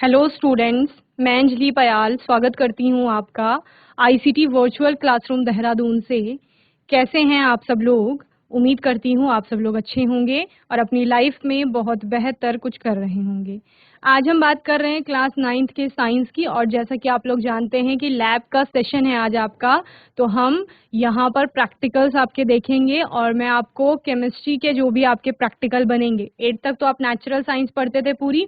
Hello students, मैं अंजलि पयाल स्वागत करती हूँ आपका आईसीटी वर्चुअल क्लासरूम देहरादून से। कैसे हैं आप सब लोग? उम्मीद करती हूँ आप सब लोग अच्छे होंगे और अपनी लाइफ में बहुत बेहतर कुछ कर रहे होंगे। आज हम बात कर रहे हैं क्लास 9th के साइंस की, और जैसा कि आप लोग जानते हैं कि लैब का सेशन है आज आपका, तो हम यहाँ पर प्रैक्टिकल्स आपके देखेंगे और मैं आपको केमिस्ट्री के जो भी आपके प्रैक्टिकल बनेंगे, 8th तक तो आप नेचुरल साइंस पढ़ते थे पूरी,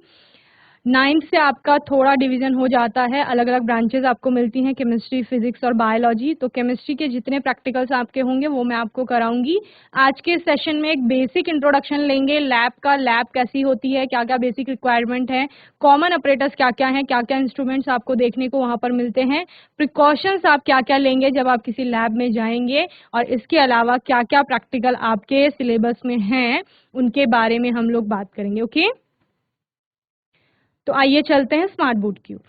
9th से आपका थोड़ा डिवीजन हो जाता है, अलग अलग ब्रांचेस आपको मिलती हैं, केमिस्ट्री, फिजिक्स और बायोलॉजी। तो केमिस्ट्री के जितने प्रैक्टिकल्स आपके होंगे वो मैं आपको कराऊंगी। आज के सेशन में एक बेसिक इंट्रोडक्शन लेंगे लैब का, लैब कैसी होती है, क्या क्या बेसिक रिक्वायरमेंट है, कॉमन ऑपरेटर्स क्या क्या हैं, क्या क्या इंस्ट्रूमेंट्स आपको देखने को वहां पर मिलते हैं, प्रिकॉशंस आप क्या क्या लेंगे जब आप किसी लैब में जाएंगे, और इसके अलावा क्या क्या प्रैक्टिकल आपके सिलेबस में हैं उनके बारे में हम लोग बात करेंगे। ओके, तो आइए चलते हैं स्मार्ट बोर्ड की ओर।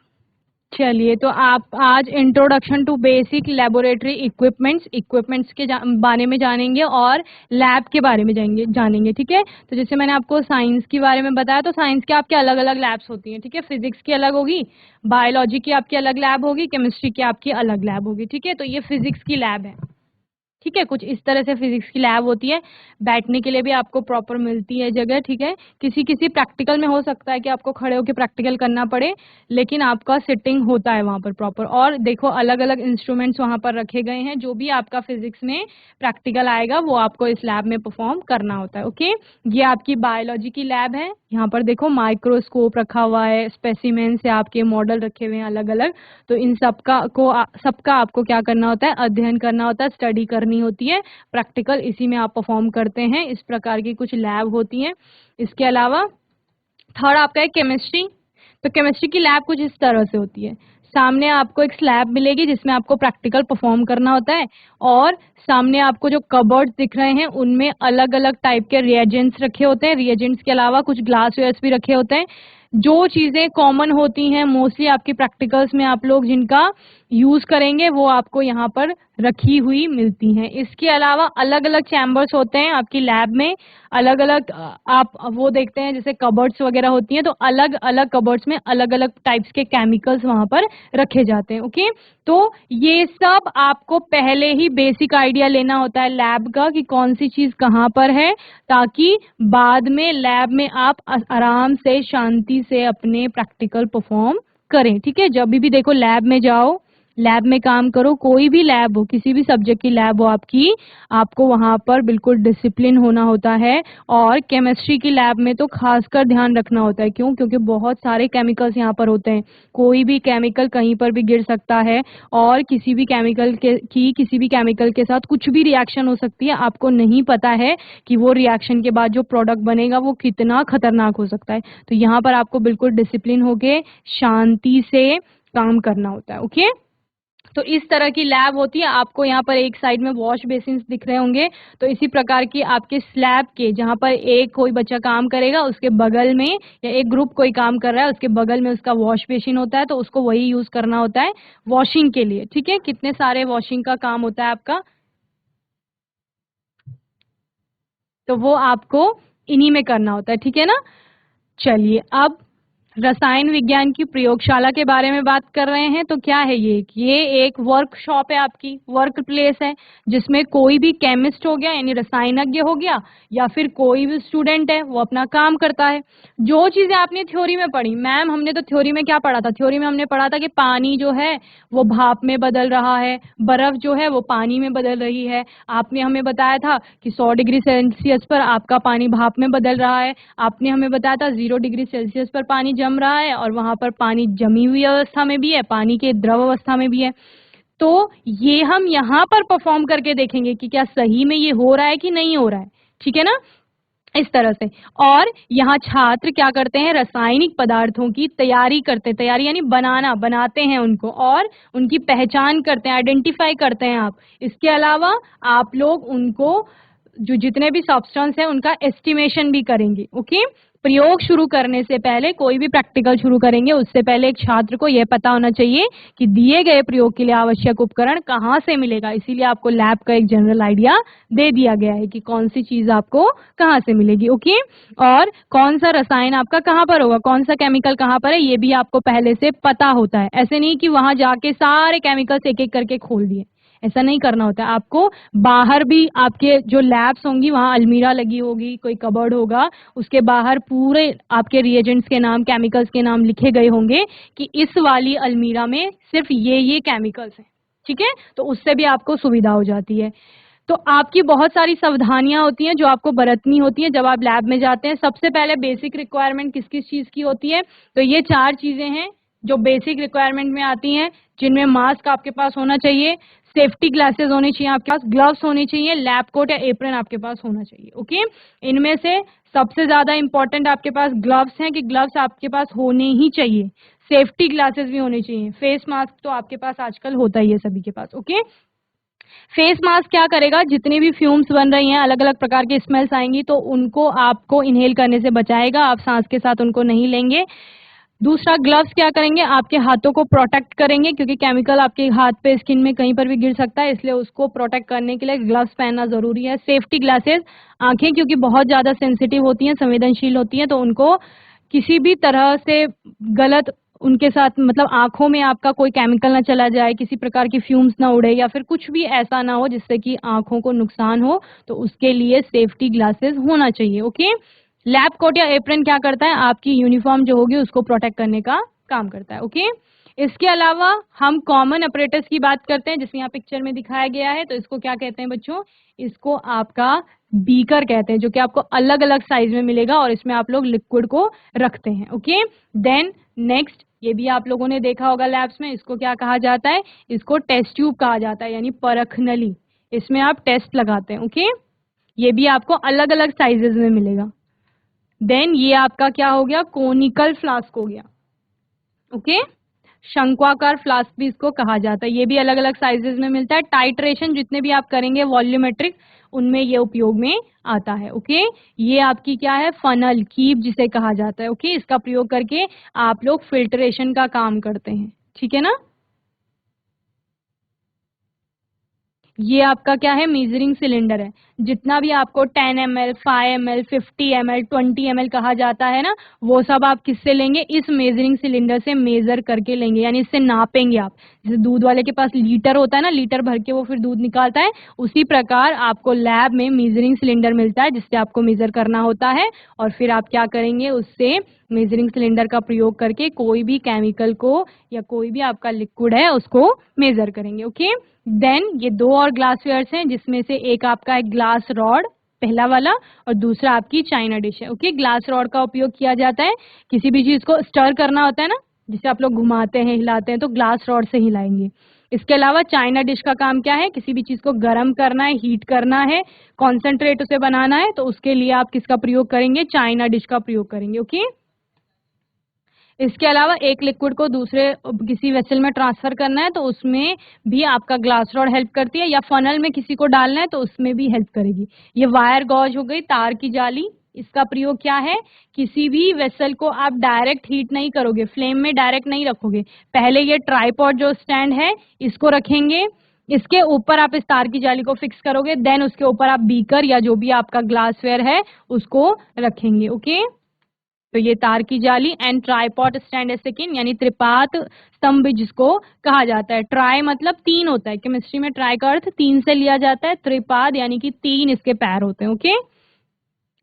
चलिए, तो आप आज introduction to basic laboratory equipments के बारे में जानेंगे और लैब के बारे में जानेंगे। ठीक है, तो जैसे मैंने आपको साइंस के बारे में बताया, तो साइंस के आपके अलग अलग लैब्स होती हैं। ठीक है, फिजिक्स की अलग होगी, बायोलॉजी की आपकी अलग लैब होगी, केमिस्ट्री की आपकी अलग लैब होगी। ठीक है, तो ये फिजिक्स की लैब है। ठीक है, कुछ इस तरह से फिजिक्स की लैब होती है। बैठने के लिए भी आपको प्रॉपर मिलती है जगह। ठीक है, किसी किसी प्रैक्टिकल में हो सकता है कि आपको खड़े होकर प्रैक्टिकल करना पड़े, लेकिन आपका सिटिंग होता है वहां पर प्रॉपर। और देखो, अलग अलग इंस्ट्रूमेंट्स वहां पर रखे गए हैं, जो भी आपका फिजिक्स में प्रैक्टिकल आएगा वो आपको इस लैब में परफॉर्म करना होता है। ओके, ये आपकी बायोलॉजी की लैब है। यहाँ पर देखो माइक्रोस्कोप रखा हुआ है, स्पेसिमेन से आपके मॉडल रखे हुए हैं अलग अलग। तो इन सबका आपको क्या करना होता है, अध्ययन करना होता है, स्टडी करनी होती है, प्रैक्टिकल इसी में आप परफॉर्म करते हैं। इस प्रकार की कुछ लैब होती हैं। इसके अलावा थर्ड आपका है केमिस्ट्री। तो केमिस्ट्री की लैब कुछ इस तरह से होती है। सामने आपको एक स्लैब मिलेगी जिसमें आपको प्रैक्टिकल परफॉर्म करना होता है, और सामने आपको जो कबर्ड्स दिख रहे हैं उनमें अलग अलग टाइप के रिएजेंट्स रखे होते हैं। रिएजेंट्स के अलावा कुछ ग्लासवेयर्स भी रखे होते हैं। जो चीजें कॉमन होती हैं मोस्टली आपकी प्रैक्टिकल्स में, आप लोग जिनका यूज करेंगे वो आपको यहाँ पर रखी हुई मिलती हैं। इसके अलावा अलग अलग चैम्बर्स होते हैं आपकी लैब में, अलग अलग आप वो देखते हैं जैसे कबर्ड्स वगैरह होती हैं, तो अलग अलग कबर्ड्स में अलग अलग टाइप्स के केमिकल्स वहां पर रखे जाते हैं। ओके, तो ये सब आपको पहले ही बेसिक आइडिया लेना होता है लैब का कि कौन सी चीज कहाँ पर है, ताकि बाद में लैब में आप आराम से शांति से अपने प्रैक्टिकल परफॉर्म करें। ठीक है, जब भी देखो लैब में जाओ, लैब में काम करो, कोई भी लैब हो, किसी भी सब्जेक्ट की लैब हो आपकी, आपको वहां पर बिल्कुल डिसिप्लिन होना होता है। और केमिस्ट्री की लैब में तो खासकर ध्यान रखना होता है। क्यों? क्योंकि बहुत सारे केमिकल्स यहाँ पर होते हैं, कोई भी केमिकल कहीं पर भी गिर सकता है, और किसी भी केमिकल के साथ कुछ भी रिएक्शन हो सकती है। आपको नहीं पता है कि वो रिएक्शन के बाद जो प्रोडक्ट बनेगा वो कितना खतरनाक हो सकता है। तो यहाँ पर आपको बिल्कुल डिसिप्लिन होके शांति से काम करना होता है। ओके, तो इस तरह की लैब होती है। आपको यहाँ पर एक साइड में वॉश बेसिन दिख रहे होंगे, तो इसी प्रकार की आपके स्लैब के, जहाँ पर एक कोई बच्चा काम करेगा उसके बगल में, या एक ग्रुप कोई काम कर रहा है उसके बगल में उसका वॉश बेसिन होता है, तो उसको वही यूज करना होता है वॉशिंग के लिए। ठीक है, कितने सारे वॉशिंग का काम होता है आपका, तो वो आपको इन्हीं में करना होता है। ठीक है ना। चलिए, अब रसायन विज्ञान की प्रयोगशाला के बारे में बात कर रहे हैं। तो क्या है ये एक वर्कशॉप है, आपकी वर्क प्लेस है, जिसमें कोई भी केमिस्ट हो गया यानी रसायनज्ञ हो गया, या फिर कोई भी स्टूडेंट है वो अपना काम करता है। जो चीजें आपने थ्योरी में पढ़ी, मैम हमने तो थ्योरी में क्या पढ़ा था, थ्योरी में हमने पढ़ा था कि पानी जो है वो भाप में बदल रहा है, बर्फ जो है वो पानी में बदल रही है। आपने हमें बताया था कि 100 डिग्री सेल्सियस पर आपका पानी भाप में बदल रहा है। आपने हमें बताया था 0 डिग्री सेल्सियस पर पानी जम रहा है, और वहां पर पानी जमी हुई अवस्था में भी है, पानी के द्रव अवस्था में भी है। तो ये हम यहाँ पर परफॉर्म करके देखेंगे कि क्या सही में ये हो रहा है कि नहीं हो रहा है। ठीक है ना, इस तरह से। और यहाँ छात्र क्या करते हैं, रासायनिक पदार्थों की तैयारी करते हैं, तैयारी यानी बनाते हैं उनको, और उनकी पहचान करते हैं, आइडेंटिफाई करते हैं आप। इसके अलावा आप लोग उनको जो जितने भी सब्सटेंस है उनका एस्टिमेशन भी करेंगे। ओके, प्रयोग शुरू करने से पहले, कोई भी प्रैक्टिकल शुरू करेंगे उससे पहले एक छात्र को यह पता होना चाहिए कि दिए गए प्रयोग के लिए आवश्यक उपकरण कहाँ से मिलेगा। इसीलिए आपको लैब का एक जनरल आइडिया दे दिया गया है कि कौन सी चीज आपको कहाँ से मिलेगी, ओके। और कौन सा रसायन आपका कहाँ पर होगा, कौन सा केमिकल कहाँ पर है, ये भी आपको पहले से पता होता है। ऐसे नहीं कि वहां जाके सारे केमिकल्स एक एक करके खोल दिए, ऐसा नहीं करना होता है आपको। बाहर भी आपके जो लैब्स होंगी वहां अलमीरा लगी होगी, कोई कबर्ड होगा, उसके बाहर पूरे आपके रिएजेंट्स के नाम, केमिकल्स के नाम लिखे गए होंगे कि इस वाली अलमीरा में सिर्फ ये केमिकल्स हैं, ठीक है। तो उससे भी आपको सुविधा हो जाती है। तो आपकी बहुत सारी सावधानियां होती हैं जो आपको बरतनी होती हैं जब आप लैब में जाते हैं। सबसे पहले बेसिक रिक्वायरमेंट किस किस चीज की होती है, तो ये 4 चीजें हैं जो बेसिक रिक्वायरमेंट में आती हैं, जिनमें मास्क आपके पास होना चाहिए, सेफ्टी ग्लासेस होने चाहिए आपके पास, ग्लव्स होने चाहिए, लैब कोट या एप्रन आपके पास होना चाहिए, ओके। इनमें से सबसे ज्यादा इंपॉर्टेंट आपके पास ग्लव्स हैं कि ग्लव्स आपके पास होने ही चाहिए। सेफ्टी ग्लासेस भी होने चाहिए। फेस मास्क तो आपके पास आजकल होता ही है सभी के पास, ओके। फेस मास्क क्या करेगा, जितनी भी फ्यूम्स बन रही हैं, अलग अलग प्रकार की स्मेल्स आएंगी तो उनको आपको इनहेल करने से बचाएगा, आप सांस के साथ उनको नहीं लेंगे। दूसरा, ग्लव्स क्या करेंगे, आपके हाथों को प्रोटेक्ट करेंगे क्योंकि केमिकल आपके हाथ पे, स्किन में कहीं पर भी गिर सकता है, इसलिए उसको प्रोटेक्ट करने के लिए ग्लव्स पहनना जरूरी है। सेफ्टी ग्लासेस, आंखें क्योंकि बहुत ज्यादा सेंसिटिव होती हैं, संवेदनशील होती हैं, तो उनको किसी भी तरह से गलत उनके साथ, मतलब आंखों में आपका कोई केमिकल ना चला जाए, किसी प्रकार की फ्यूम्स ना उड़े या फिर कुछ भी ऐसा ना हो जिससे कि आंखों को नुकसान हो, तो उसके लिए सेफ्टी ग्लासेस होना चाहिए, ओके। लैब कोट या एप्रन क्या करता है, आपकी यूनिफॉर्म जो होगी उसको प्रोटेक्ट करने का काम करता है, ओके। इसके अलावा हम कॉमन ऑपरेटर्स की बात करते हैं, जिसमें यहाँ पिक्चर में दिखाया गया है। तो इसको क्या कहते हैं बच्चों, इसको आपका बीकर कहते हैं, जो कि आपको अलग अलग साइज में मिलेगा और इसमें आप लोग लिक्विड को रखते हैं, ओके। देन नेक्स्ट, ये भी आप लोगों ने देखा होगा लैब्स में, इसको क्या कहा जाता है, इसको टेस्ट ट्यूब कहा जाता है, यानी परख नली। इसमें आप टेस्ट लगाते हैं, ओके। ये भी आपको अलग अलग साइजेस में मिलेगा। देन ये आपका क्या हो गया, कोनिकल फ्लास्क हो गया, ओके। शंक्वाकार फ्लास्क भी इसको कहा जाता है, ये भी अलग अलग साइजेस में मिलता है। टाइट्रेशन जितने भी आप करेंगे वॉल्यूमेट्रिक, उनमें ये उपयोग में आता है, ओके। ये आपकी क्या है, फनल, कीप जिसे कहा जाता है, ओके। इसका प्रयोग करके आप लोग फिल्ट्रेशन का काम करते हैं, ठीक है ना। ये आपका क्या है, मेजरिंग सिलेंडर है। जितना भी आपको 10 ml, 5 ml, 50 ml, 20 ml कहा जाता है ना, वो सब आप किससे लेंगे, इस मेजरिंग सिलेंडर से मेजर करके लेंगे, यानी इससे नापेंगे आप। जैसे दूध वाले के पास लीटर होता है ना, लीटर भर के वो फिर दूध निकालता है, उसी प्रकार आपको लैब में मेजरिंग सिलेंडर मिलता है जिससे आपको मेजर करना होता है। और फिर आप क्या करेंगे, उससे मेजरिंग सिलेंडर का प्रयोग करके कोई भी केमिकल को या कोई भी आपका लिक्विड है उसको मेजर करेंगे, ओके। देन ये 2 और ग्लासवेयर्स हैं, जिसमें से एक आपका है ग्लास रॉड, पहला वाला, और दूसरा आपकी चाइना डिश है, ओके। ग्लास रॉड का उपयोग किया जाता है, किसी भी चीज को स्टर करना होता है ना, जिसे आप लोग घुमाते हैं, हिलाते हैं, तो ग्लास रॉड से हिलाएंगे। इसके अलावा चाइना डिश का काम क्या है, किसी भी चीज को गर्म करना है, हीट करना है, कॉन्सेंट्रेट उसे बनाना है, तो उसके लिए आप किसका प्रयोग करेंगे, चाइना डिश का प्रयोग करेंगे, ओके। इसके अलावा एक लिक्विड को दूसरे किसी वेसल में ट्रांसफर करना है तो उसमें भी आपका ग्लास रॉड हेल्प करती है, या फनल में किसी को डालना है तो उसमें भी हेल्प करेगी। ये वायर गॉज हो गई, तार की जाली। इसका प्रयोग क्या है, किसी भी वेसल को आप डायरेक्ट हीट नहीं करोगे, फ्लेम में डायरेक्ट नहीं रखोगे। पहले ये ट्राइपॉड जो स्टैंड है इसको रखेंगे, इसके ऊपर आप इस तार की जाली को फिक्स करोगे, देन उसके ऊपर आप बीकर या जो भी आपका ग्लासवेयर है उसको रखेंगे, ओके। तो ये तार की जाली एंड ट्राइपॉड स्टैंड है सेकेंड, यानी त्रिपात स्तंभ जिसको कहा जाता है। ट्राई मतलब 3 होता है, केमिस्ट्री में ट्राई का अर्थ 3 से लिया जाता है, त्रिपाद यानी कि 3 इसके पैर होते हैं, ओके।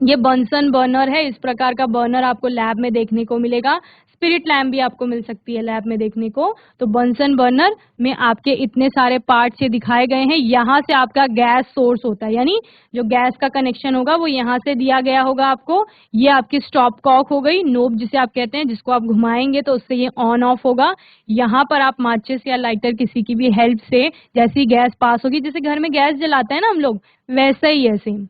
ये बंसन बर्नर है, इस प्रकार का बर्नर आपको लैब में देखने को मिलेगा। स्पिरिट लैम्प भी आपको मिल सकती है लैब में देखने को। तो बंसन बर्नर में आपके इतने सारे पार्ट्स ये दिखाए गए हैं, यहाँ से आपका गैस सोर्स होता है, यानी जो गैस का कनेक्शन होगा वो यहाँ से दिया गया होगा आपको। ये आपकी स्टॉप कॉक हो गई, नोब जिसे आप कहते हैं, जिसको आप घुमाएंगे तो उससे ये ऑन ऑफ होगा। यहाँ पर आप माचिस या लाइटर किसी की भी हेल्प से, जैसी गैस पास होगी, जैसे घर में गैस जलाते हैं ना हम लोग, वैसा ही है सेम,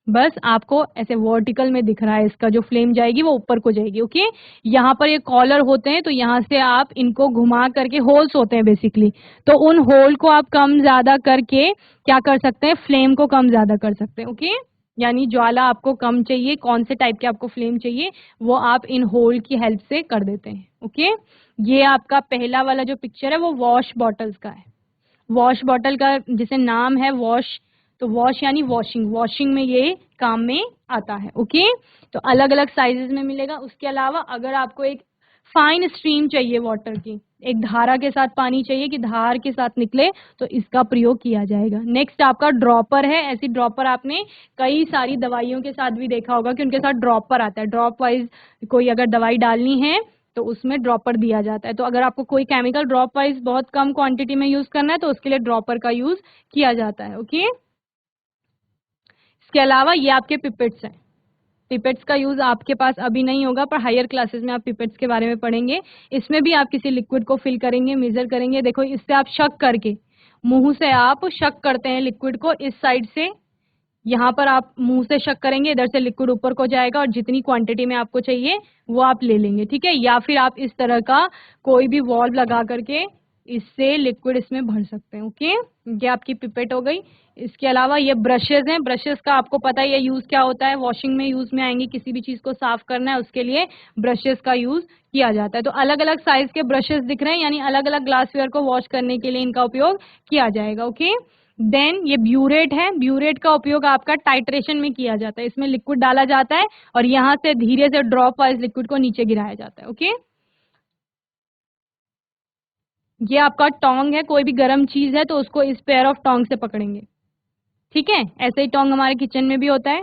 बस आपको ऐसे वर्टिकल में दिख रहा है, इसका जो फ्लेम जाएगी वो ऊपर को जाएगी, ओके। यहाँ पर ये कॉलर होते हैं, तो यहाँ से आप इनको घुमा करके, होल्स होते हैं बेसिकली, तो उन होल को आप कम ज्यादा करके क्या कर सकते हैं, फ्लेम को कम ज्यादा कर सकते हैं, ओके। यानी ज्वाला आपको कम चाहिए, कौन से टाइप के आपको फ्लेम चाहिए, वो आप इन होल की हेल्प से कर देते हैं। ओके, ये आपका पहला वाला जो पिक्चर है वो वॉश बॉटल्स का है। वॉश बॉटल का जैसे नाम है वॉश, तो वॉश यानी वॉशिंग, वॉशिंग में ये काम में आता है। ओके, तो अलग अलग साइजेस में मिलेगा। उसके अलावा अगर आपको एक फाइन स्ट्रीम चाहिए वाटर की, एक धारा के साथ पानी चाहिए कि धार के साथ निकले, तो इसका प्रयोग किया जाएगा। नेक्स्ट आपका ड्रॉपर है। ऐसी ड्रॉपर आपने कई सारी दवाइयों के साथ भी देखा होगा कि उनके साथ ड्रॉपर आता है। ड्रॉप वाइज कोई अगर दवाई डालनी है तो उसमें ड्रॉपर दिया जाता है। तो अगर आपको कोई केमिकल ड्रॉप वाइज बहुत कम क्वांटिटी में यूज करना है तो उसके लिए ड्रॉपर का यूज किया जाता है। ओके, इसके अलावा ये आपके पिपेट्स हैं। पिपेट्स का यूज आपके पास अभी नहीं होगा, पर हायर क्लासेस में आप पिपेट्स के बारे में पढ़ेंगे। इसमें भी आप किसी लिक्विड को फिल करेंगे, मेजर करेंगे। देखो, इससे आप शक करके, मुंह से आप शक करते हैं लिक्विड को, इस साइड से यहाँ पर आप मुंह से शक करेंगे, इधर से लिक्विड ऊपर को जाएगा और जितनी क्वांटिटी में आपको चाहिए वो आप ले लेंगे। ठीक है, या फिर आप इस तरह का कोई भी वॉल्व लगा करके इससे लिक्विड इसमें भर सकते हैं। ओके, ये आपकी पिपेट हो गई। इसके अलावा ये ब्रशेज हैं। ब्रशेज का आपको पता है ये यूज क्या होता है, वॉशिंग में यूज में आएंगे। किसी भी चीज को साफ करना है उसके लिए ब्रशेज का यूज किया जाता है। तो अलग अलग साइज के ब्रशेज दिख रहे हैं, यानी अलग अलग ग्लासवेयर को वॉश करने के लिए इनका उपयोग किया जाएगा। ओके, देन ये ब्यूरेट है। ब्यूरेट का उपयोग आपका टाइट्रेशन में किया जाता है। इसमें लिक्विड डाला जाता है और यहाँ से धीरे से ड्रॉप वाइज लिक्विड को नीचे गिराया जाता है। ओके, ये आपका टोंग है। कोई भी गर्म चीज है तो उसको इस पेयर ऑफ टोंग से पकड़ेंगे। ठीक है, ऐसे ही टोंग हमारे किचन में भी होता है।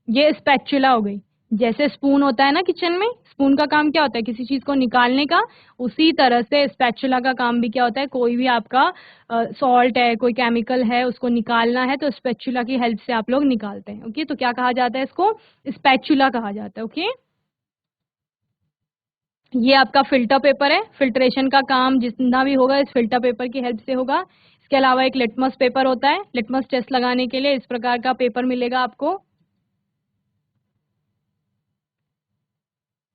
ये स्पैचुला हो गई। जैसे स्पून होता है ना किचन में, स्पून का काम क्या होता है, किसी चीज को निकालने का। उसी तरह से स्पैचुला का काम भी क्या होता है, कोई भी आपका सॉल्ट है, कोई केमिकल है, उसको निकालना है तो स्पैचुला की हेल्प से आप लोग निकालते हैं। ओके, तो क्या कहा जाता है, इसको स्पैचुला कहा जाता है। ओके, ये आपका फिल्टर पेपर है। फिल्ट्रेशन का काम जितना भी होगा इस फिल्टर पेपर की हेल्प से होगा। इसके अलावा एक लिटमस पेपर होता है। लिटमस टेस्ट लगाने के लिए इस प्रकार का पेपर मिलेगा आपको।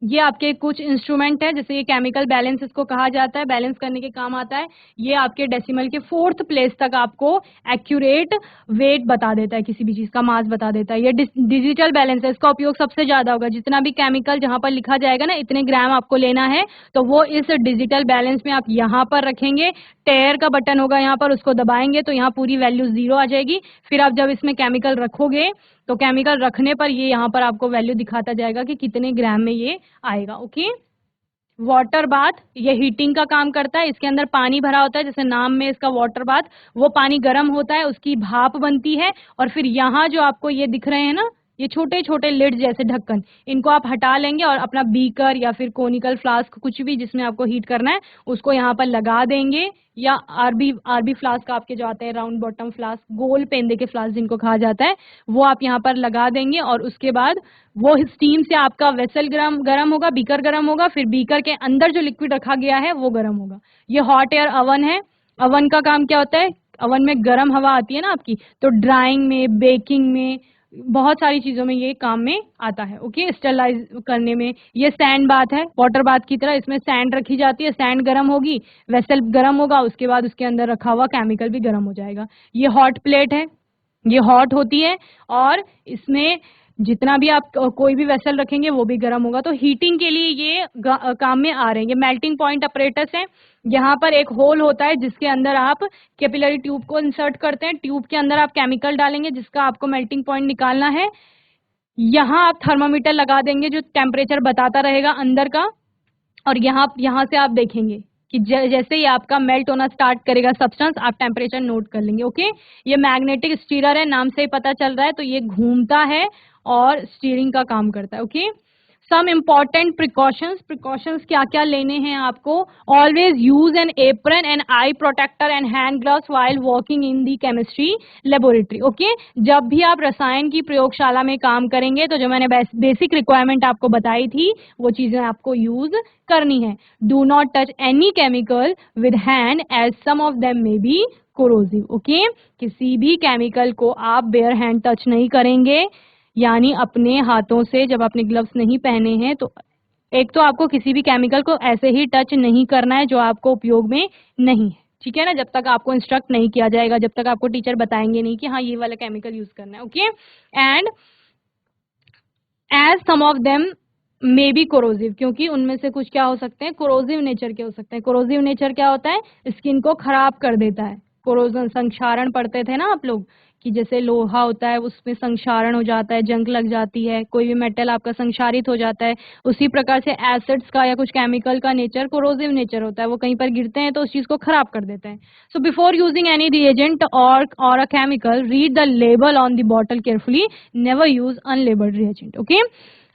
ये आपके कुछ इंस्ट्रूमेंट है, जैसे ये केमिकल बैलेंस इसको कहा जाता है, बैलेंस करने के काम आता है। ये आपके डेसिमल के 4th प्लेस तक आपको एक्यूरेट वेट बता देता है, किसी भी चीज का मास बता देता है। ये डिजिटल बैलेंस है, इसका उपयोग सबसे ज्यादा होगा। जितना भी केमिकल जहां पर लिखा जाएगा ना इतने ग्राम आपको लेना है, तो वो इस डिजिटल बैलेंस में आप यहाँ पर रखेंगे। टेयर का बटन होगा यहाँ पर, उसको दबाएंगे तो यहाँ पूरी वैल्यू 0 आ जाएगी। फिर आप जब इसमें केमिकल रखोगे तो केमिकल रखने पर ये यहाँ पर आपको वैल्यू दिखाता जाएगा कि कितने ग्राम में ये आएगा। ओके, वाटर बाथ, ये हीटिंग का काम करता है। इसके अंदर पानी भरा होता है, जैसे नाम में इसका वाटर बाथ, वो पानी गर्म होता है, उसकी भाप बनती है और फिर यहाँ जो आपको ये दिख रहे हैं ना, ये छोटे छोटे लिड जैसे ढक्कन, इनको आप हटा लेंगे और अपना बीकर या फिर कोनिकल फ्लास्क, कुछ भी जिसमें आपको हीट करना है, उसको यहाँ पर लगा देंगे। या आरबी आरबी फ्लास्क आपके जो आते हैं, राउंड बॉटम फ्लास्क, गोल पेंदे के फ्लास्क जिनको कहा जाता है, वो आप यहाँ पर लगा देंगे और उसके बाद वो स्टीम से आपका वेसल गरम गरम होगा, बीकर गरम होगा, फिर बीकर के अंदर जो लिक्विड रखा गया है वो गरम होगा। ये हॉट एयर अवन है। अवन का काम क्या होता है, अवन में गर्म हवा आती है ना आपकी, तो ड्राइंग में, बेकिंग में, बहुत सारी चीजों में ये काम में आता है। ओके, स्टरलाइज करने में। ये सैंड बाथ है, वाटर बाथ की तरह। इसमें सैंड रखी जाती है, सैंड गर्म होगी, वेसल गर्म होगा, उसके बाद उसके अंदर रखा हुआ केमिकल भी गर्म हो जाएगा। ये हॉट प्लेट है, ये हॉट होती है और इसमें जितना भी आप कोई भी वेसल रखेंगे वो भी गर्म होगा। तो हीटिंग के लिए ये काम में आ रहे हैं। ये मेल्टिंग पॉइंट अपरेटस है। यहाँ पर एक होल होता है जिसके अंदर आप कैपिलरी ट्यूब को इंसर्ट करते हैं। ट्यूब के अंदर आप केमिकल डालेंगे जिसका आपको मेल्टिंग पॉइंट निकालना है। यहाँ आप थर्मामीटर लगा देंगे जो टेम्परेचर बताता रहेगा अंदर का, और यहाँ से आप देखेंगे कि जैसे ही आपका मेल्ट होना स्टार्ट करेगा सब्सटेंस, आप टेम्परेचर नोट कर लेंगे। ओके, ये मैग्नेटिक स्टीरर है, नाम से ही पता चल रहा है, तो ये घूमता है और स्टीयरिंग का काम करता है। Okay, some important precautions, precautions क्या क्या लेने हैं आपको। Always use an apron and eye protector and hand gloves while working in the chemistry laboratory. Okay, जब भी आप रसायन की प्रयोगशाला में काम करेंगे तो जो मैंने बेसिक रिक्वायरमेंट आपको बताई थी वो चीजें आपको यूज करनी है। Do not touch any chemical with hand as some of them may be corrosive. Okay, किसी भी केमिकल को आप बेयर हैंड टच नहीं करेंगे, यानी अपने हाथों से, जब आपने ग्लव्स नहीं पहने हैं तो एक तो आपको किसी भी केमिकल को ऐसे ही टच नहीं करना है जो आपको उपयोग में नहीं है। ठीक है ना, जब तक आपको इंस्ट्रक्ट नहीं किया जाएगा, जब तक आपको टीचर बताएंगे नहीं कि हाँ ये वाला केमिकल यूज करना है। Okay, and as some of them may be corrosive, क्योंकि उनमें से कुछ क्या हो सकते हैं, कोरोसिव नेचर के हो सकते हैं। कोरोसिव नेचर क्या होता है, स्किन को खराब कर देता है। कोरोजन, संक्षारण पढ़ते थे ना आप लोग कि जैसे लोहा होता है उसमें संक्षारण हो जाता है, जंग लग जाती है, कोई भी मेटल आपका संक्षारित हो जाता है। उसी प्रकार से एसिड्स का या कुछ केमिकल का नेचर कोरोसिव नेचर होता है, वो कहीं पर गिरते हैं तो उस चीज को खराब कर देते हैं। So before using any reagent or a chemical, read the label on the bottle carefully, never use unlabelled reagent. Okay,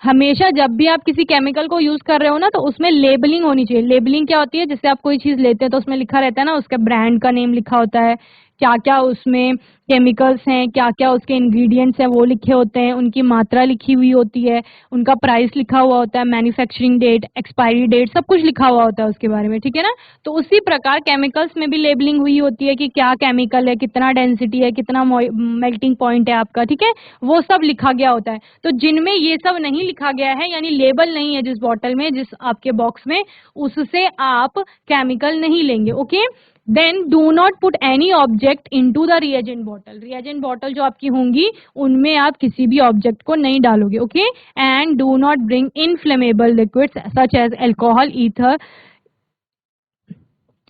हमेशा जब भी आप किसी केमिकल को यूज कर रहे हो ना तो उसमें लेबलिंग होनी चाहिए। लेबलिंग क्या होती है, जैसे आप कोई चीज लेते हैं तो उसमें लिखा रहता है ना, उसके ब्रांड का नेम लिखा होता है, क्या क्या उसमें केमिकल्स हैं, क्या क्या उसके इंग्रेडिएंट्स हैं वो लिखे होते हैं, उनकी मात्रा लिखी हुई होती है, उनका प्राइस लिखा हुआ होता है, मैन्युफैक्चरिंग डेट, एक्सपायरी डेट, सब कुछ लिखा हुआ होता है उसके बारे में, ठीक है ना। तो उसी प्रकार केमिकल्स में भी लेबलिंग हुई होती है कि क्या केमिकल है, कितना डेंसिटी है, कितना मेल्टिंग पॉइंट है आपका, ठीक है, वो सब लिखा गया होता है। तो जिनमें ये सब नहीं लिखा गया है, यानी लेबल नहीं है जिस बॉटल में, जिस आपके बॉक्स में, उससे आप केमिकल नहीं लेंगे। Okay, then do not put any object into the reagent bottle. Reagent bottle जो आपकी होंगी उनमें आप किसी भी ऑब्जेक्ट को नहीं डालोगे। Okay, and do not bring inflammable liquids such as alcohol, ether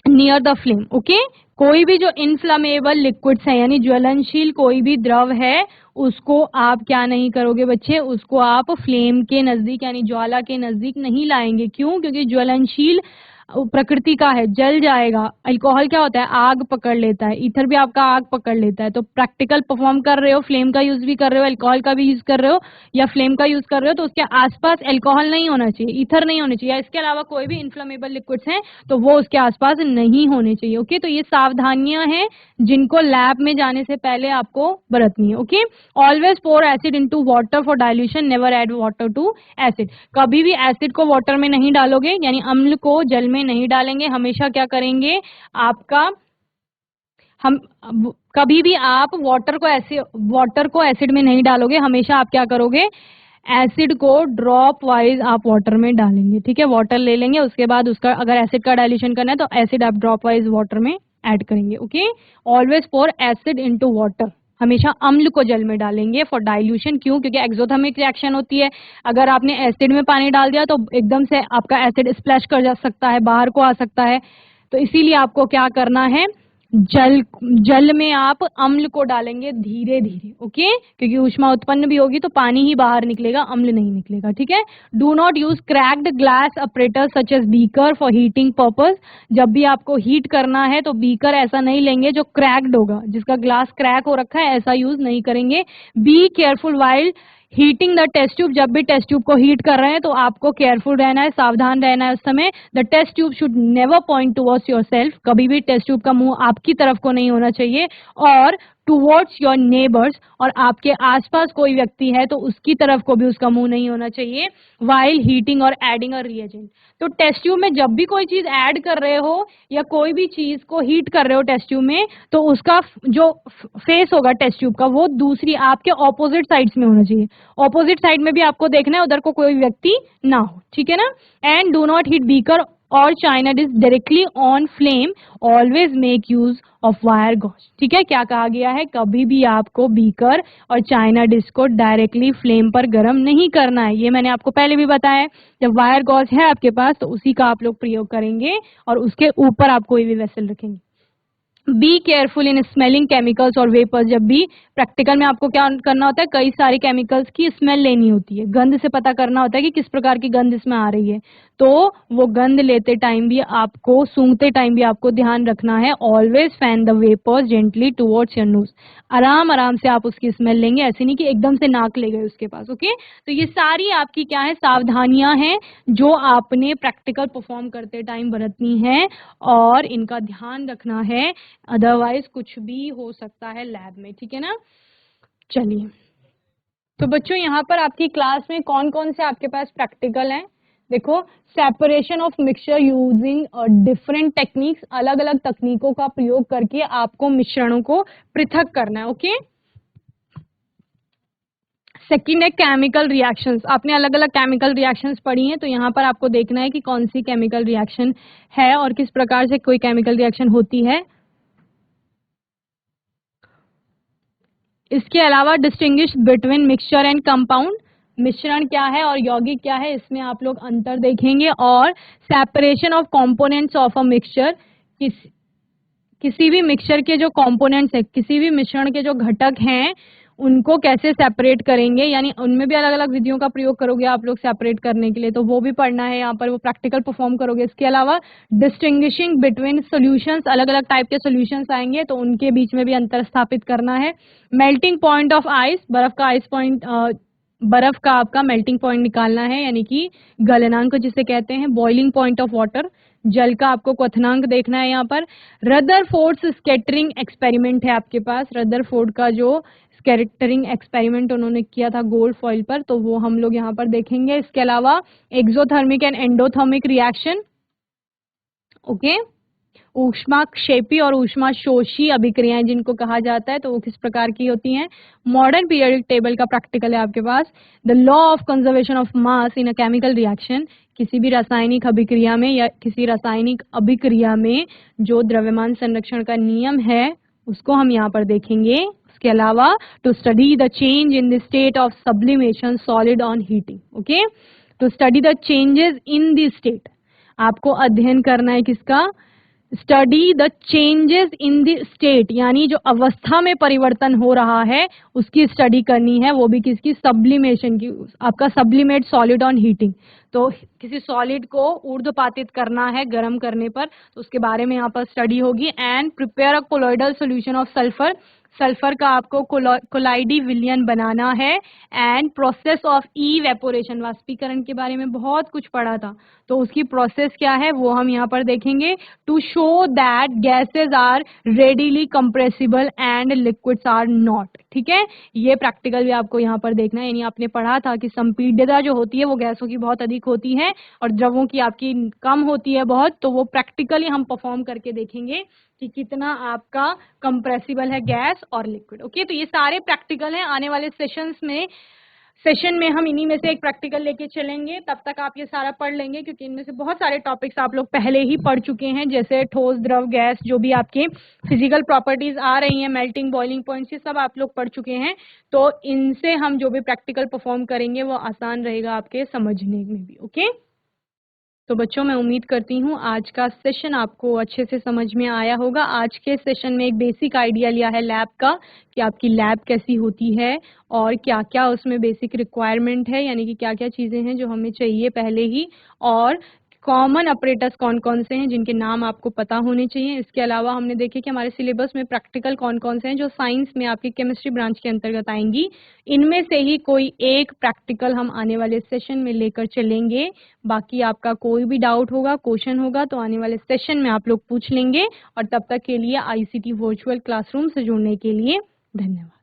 near the flame. Okay, कोई भी जो इनफ्लेमेबल लिक्विड्स है यानी ज्वलनशील कोई भी द्रव है उसको आप क्या नहीं करोगे बच्चे, उसको आप फ्लेम के नजदीक यानी ज्वाला के नजदीक नहीं लाएंगे। क्यों? क्योंकि ज्वलनशील प्रकृति का है, जल जाएगा। अल्कोहल क्या होता है, आग पकड़ लेता है, ईथर भी आपका आग पकड़ लेता है। तो प्रैक्टिकल परफॉर्म कर रहे हो, फ्लेम का यूज भी कर रहे हो, अल्कोहल का भी यूज कर रहे हो या फ्लेम का यूज कर रहे हो, तो उसके आसपास अल्कोहल नहीं होना चाहिए, ईथर नहीं होना चाहिए, या इसके अलावा कोई भी इन्फ्लेमेबल लिक्विड्स हैं तो वो उसके आसपास नहीं होने चाहिए। ओके, तो ये सावधानियां हैं जिनको लैब में जाने से पहले आपको बरतनी है। Okay, always pour acid into water for dilution, never add water to acid. कभी भी एसिड को वाटर में नहीं डालोगे, यानी अम्ल को जल में नहीं डालेंगे। हमेशा क्या करेंगे आपका, हम कभी भी आप वाटर को एसिड में नहीं डालोगे। हमेशा आप क्या करोगे, एसिड को ड्रॉप वाइज आप वाटर में डालेंगे। ठीक है, वाटर ले लेंगे, उसके बाद उसका अगर एसिड का डाइल्यूशन करना है तो एसिड आप ड्रॉप वाइज वाटर में ऐड करेंगे। Okay, always pour acid into water, हमेशा अम्ल को जल में डालेंगे फॉर डाइल्यूशन। क्यों? क्योंकि एक्सोथर्मिक रिएक्शन होती है। अगर आपने एसिड में पानी डाल दिया तो एकदम से आपका एसिड स्प्लैश कर जा सकता है, बाहर को आ सकता है। तो इसीलिए आपको क्या करना है, जल में आप अम्ल को डालेंगे धीरे धीरे। ओके, क्योंकि ऊष्मा उत्पन्न भी होगी तो पानी ही बाहर निकलेगा, अम्ल नहीं निकलेगा। ठीक है, do not use cracked glass apparatus such as beaker for heating purpose. जब भी आपको हीट करना है तो बीकर ऐसा नहीं लेंगे जो क्रैक्ड होगा, जिसका ग्लास क्रैक हो रखा है, ऐसा यूज नहीं करेंगे। Be careful while heating the test tube, जब भी टेस्ट ट्यूब को हीट कर रहे हैं तो आपको केयरफुल रहना है, सावधान रहना है उस समय। The test tube should never point towards yourself, कभी भी टेस्ट ट्यूब का मुंह आपकी तरफ को नहीं होना चाहिए, और टुवर्ड्स योर नेबर्स, और आपके आसपास कोई व्यक्ति है तो उसकी तरफ को भी उसका मुंह नहीं होना चाहिए वाइल हीटिंग और एडिंग अ रिएजेंट। तो टेस्ट ट्यूब में जब भी कोई चीज ऐड कर रहे हो या कोई भी चीज को हीट कर रहे हो टेस्ट ट्यूब में, तो उसका जो फेस होगा टेस्ट ट्यूब का वो दूसरी आपके ऑपोजिट साइड्स में होना चाहिए। ऑपोजिट साइड में भी आपको देखना है उधर को कोई व्यक्ति ना हो। ठीक है ना, and do not heat beaker or china dish directly on flame, always make use of wire gauze. ठीक है, क्या कहा गया है, कभी भी आपको बीकर और चाइना डिश को डायरेक्टली फ्लेम पर गर्म नहीं करना है। ये मैंने आपको पहले भी बताया है। जब वायर गॉज है आपके पास तो उसी का आप लोग प्रयोग करेंगे और उसके ऊपर आप कोई भी वेसल रखेंगे। Be careful in smelling chemicals और वेपर्स, जब भी प्रैक्टिकल में आपको क्या करना होता है, कई सारे केमिकल्स की स्मेल लेनी होती है, गंध से पता करना होता है कि किस प्रकार की गंध इसमें आ रही है। तो वो गंध लेते टाइम भी आपको, सूंघते टाइम भी आपको ध्यान रखना है, always fan the vapours gently towards your nose. आराम आराम से आप उसकी स्मेल लेंगे, ऐसे नहीं कि एकदम से नाक ले गए उसके पास। ओके, तो ये सारी आपकी क्या है, सावधानियां हैं जो आपने प्रैक्टिकल परफॉर्म करते टाइम बरतनी है और इनका ध्यान रखना है, अदरवाइज कुछ भी हो सकता है लैब में। ठीक है ना, चलिए। तो बच्चों यहाँ पर आपकी क्लास में कौन कौन से आपके पास प्रैक्टिकल हैं, देखो, separation of mixture using different techniques, अलग अलग तकनीकों का प्रयोग करके आपको मिश्रणों को पृथक करना है। ओके, सेकेंड है केमिकल रिएक्शंस। आपने अलग अलग केमिकल रिएक्शंस पढ़ी हैं, तो यहाँ पर आपको देखना है कि कौन सी केमिकल रिएक्शन है और किस प्रकार से कोई केमिकल रिएक्शन होती है। इसके अलावा distinguish between mixture and compound, मिश्रण क्या है और यौगिक क्या है, इसमें आप लोग अंतर देखेंगे। और separation of components of a mixture, किसी भी मिक्सचर के जो कंपोनेंट्स है, किसी भी मिश्रण के जो घटक हैं उनको कैसे सेपरेट करेंगे, यानी उनमें भी अलग अलग विधियों का प्रयोग करोगे आप लोग सेपरेट करने के लिए, तो वो भी पढ़ना है यहाँ पर, वो प्रैक्टिकल परफॉर्म करोगे। इसके अलावा डिस्टिंग्विशिंग बिटवीन सॉल्यूशंस, अलग अलग टाइप के सॉल्यूशंस आएंगे तो उनके बीच में भी अंतर स्थापित करना है। मेल्टिंग पॉइंट ऑफ आइस, बर्फ का आइस पॉइंट, बर्फ का आपका मेल्टिंग पॉइंट निकालना है, यानी कि गलनांक जिसे कहते हैं। बॉइलिंग पॉइंट ऑफ वाटर, जल का आपको क्वथनांक देखना है यहाँ पर। रदरफोर्ड स्कैटरिंग एक्सपेरिमेंट है आपके पास, रदरफोर्ड का जो स्कैटरिंग एक्सपेरिमेंट उन्होंने किया था गोल्ड फॉइल पर, तो वो हम लोग यहाँ पर देखेंगे। इसके अलावा exothermic and endothermic reaction, okay, ऊष्माक्षेपी और ऊष्माशोषी अभिक्रियाएं जिनको कहा जाता है, तो वो किस प्रकार की होती हैं। मॉडर्न पीरियोडिक टेबल का प्रैक्टिकल है आपके पास। The law of conservation of mass in a chemical reaction, किसी भी रासायनिक अभिक्रिया में या किसी रासायनिक अभिक्रिया में जो द्रव्यमान संरक्षण का नियम है उसको हम यहाँ पर देखेंगे। इसके अलावा to study the change in the state of sublimation solid on heating, okay, to study the changes in the state, आपको अध्ययन करना है किसका, study the changes in the state, यानी जो अवस्था में परिवर्तन हो रहा है उसकी स्टडी करनी है, वो भी किसकी, सब्लिमेशन की, आपका सब्लिमेट सॉलिड ऑन हीटिंग। तो किसी सॉलिड को ऊर्ध्वपातित करना है गर्म करने पर, तो उसके बारे में यहाँ पर स्टडी होगी। And prepare a colloidal solution of sulphur, sulphur का आपको कोलाइडी विलयन बनाना है। एंड प्रोसेस ऑफ इवेपोरेशन, वाष्पीकरण के बारे में बहुत कुछ पढ़ा था, तो उसकी प्रोसेस क्या है वो हम यहाँ पर देखेंगे। To show that gases are readily compressible and liquids are not, ठीक है, ये प्रैक्टिकल भी आपको यहाँ पर देखना है। यानी आपने पढ़ा था कि संपीड्यता जो होती है वो गैसों की बहुत अधिक होती है और द्रवों की आपकी कम होती है बहुत, तो वो प्रैक्टिकली हम परफॉर्म करके देखेंगे कि कितना आपका कंप्रेसिबल है गैस और लिक्विड, ओके। तो ये सारे प्रैक्टिकल हैं, आने वाले सेशन में हम इन्हीं में से एक प्रैक्टिकल लेके चलेंगे। तब तक आप ये सारा पढ़ लेंगे क्योंकि इनमें से बहुत सारे टॉपिक्स आप लोग पहले ही पढ़ चुके हैं, जैसे ठोस, द्रव, गैस, जो भी आपके फिजिकल प्रॉपर्टीज आ रही हैं, मेल्टिंग, बॉइलिंग पॉइंट्स, ये सब आप लोग पढ़ चुके हैं। तो इनसे हम जो भी प्रैक्टिकल परफॉर्म करेंगे वो आसान रहेगा आपके समझने में भी, ओके। तो बच्चों, मैं उम्मीद करती हूँ आज का सेशन आपको अच्छे से समझ में आया होगा। आज के सेशन में एक बेसिक आइडिया लिया है लैब का, कि आपकी लैब कैसी होती है और क्या क्या उसमें बेसिक रिक्वायरमेंट है, यानी कि क्या क्या चीज़ें हैं जो हमें चाहिए पहले ही, और कॉमन ऑपरेटर्स कौन कौन से हैं जिनके नाम आपको पता होने चाहिए। इसके अलावा हमने देखे कि हमारे सिलेबस में प्रैक्टिकल कौन कौन से हैं जो साइंस में आपकी केमिस्ट्री ब्रांच के अंतर्गत आएंगी। इनमें से ही कोई एक प्रैक्टिकल हम आने वाले सेशन में लेकर चलेंगे। बाकी आपका कोई भी डाउट होगा, क्वेश्चन होगा, तो आने वाले सेशन में आप लोग पूछ लेंगे। और तब तक के लिए ICT वर्चुअल क्लासरूम से जुड़ने के लिए धन्यवाद।